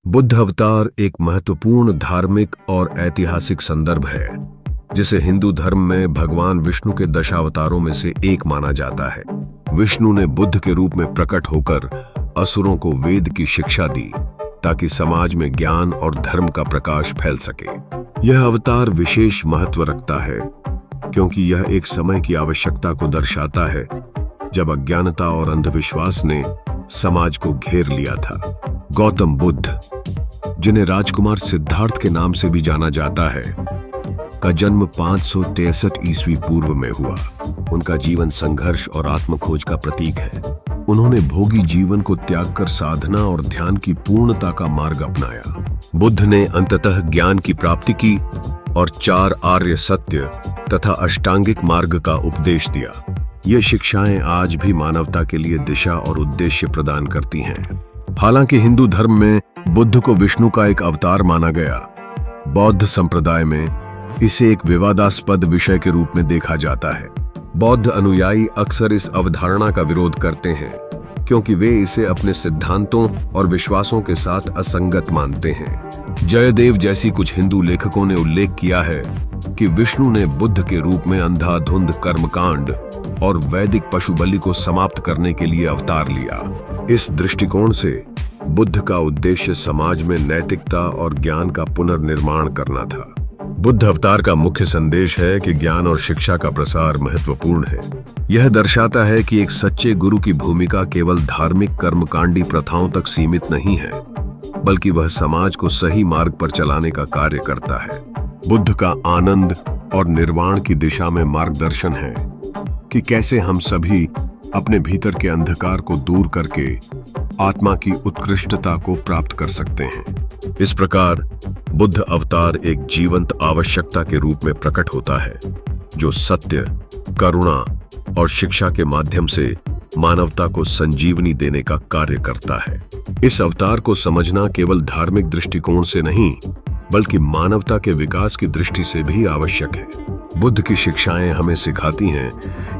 बुद्ध अवतार एक महत्वपूर्ण धार्मिक और ऐतिहासिक संदर्भ है जिसे हिंदू धर्म में भगवान विष्णु के दशावतारों में से एक माना जाता है। विष्णु ने बुद्ध के रूप में प्रकट होकर असुरों को वेद की शिक्षा दी ताकि समाज में ज्ञान और धर्म का प्रकाश फैल सके। यह अवतार विशेष महत्व रखता है क्योंकि यह एक समय की आवश्यकता को दर्शाता है जब अज्ञानता और अंधविश्वास ने समाज को घेर लिया था। गौतम बुद्ध, जिन्हें राजकुमार सिद्धार्थ के नाम से भी जाना जाता है, का जन्म 563 ईस्वी पूर्व में हुआ। उनका जीवन संघर्ष और आत्मखोज का प्रतीक है। उन्होंने भोगी जीवन को त्याग कर साधना और ध्यान की पूर्णता का मार्ग अपनाया। बुद्ध ने अंततः ज्ञान की प्राप्ति की और 4 आर्य सत्य तथा अष्टांगिक मार्ग का उपदेश दिया। ये शिक्षाएं आज भी मानवता के लिए दिशा और उद्देश्य प्रदान करती हैं। हालांकि हिंदू धर्म में बुद्ध को विष्णु का एक अवतार माना गया, बौद्ध संप्रदाय में इसे एक विवादास्पद विषय के रूप में देखा जाता है। बौद्ध अनुयायी अक्सर इस अवधारणा का विरोध करते हैं क्योंकि वे इसे अपने सिद्धांतों और विश्वासों के साथ असंगत मानते हैं। जयदेव जैसी कुछ हिंदू लेखकों ने उल्लेख किया है कि विष्णु ने बुद्ध के रूप में अंधाधुंध कर्मकांड और वैदिक पशु बलि को समाप्त करने के लिए अवतार लिया। इस दृष्टिकोण से बुद्ध का उद्देश्य समाज में नैतिकता और ज्ञान का पुनर्निर्माण करना था। बुद्ध अवतार का मुख्य संदेश है कि ज्ञान और शिक्षा का प्रसार महत्वपूर्ण है। यह दर्शाता है कि एक सच्चे गुरु की भूमिका केवल धार्मिक कर्मकांडी प्रथाओं तक सीमित नहीं है, बल्कि वह समाज को सही मार्ग पर चलाने का कार्य करता है। बुद्ध का आनंद और निर्वाण की दिशा में मार्गदर्शन है कि कैसे हम सभी अपने भीतर के अंधकार को दूर करके आत्मा की उत्कृष्टता को प्राप्त कर सकते हैं। इस प्रकार बुद्ध अवतार एक जीवंत आवश्यकता के रूप में प्रकट होता है जो सत्य, करुणा और शिक्षा के माध्यम से मानवता को संजीवनी देने का कार्य करता है। इस अवतार को समझना केवल धार्मिक दृष्टिकोण से नहीं, बल्कि मानवता के विकास की दृष्टि से भी आवश्यक है। बुद्ध की शिक्षाएं हमें सिखाती हैं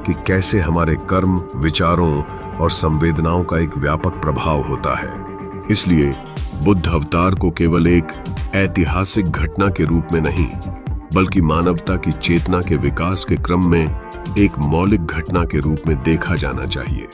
कि कैसे हमारे कर्म, विचारों और संवेदनाओं का एक व्यापक प्रभाव होता है। इसलिए बुद्ध अवतार को केवल एक ऐतिहासिक घटना के रूप में नहीं, बल्कि मानवता की चेतना के विकास के क्रम में एक मौलिक घटना के रूप में देखा जाना चाहिए।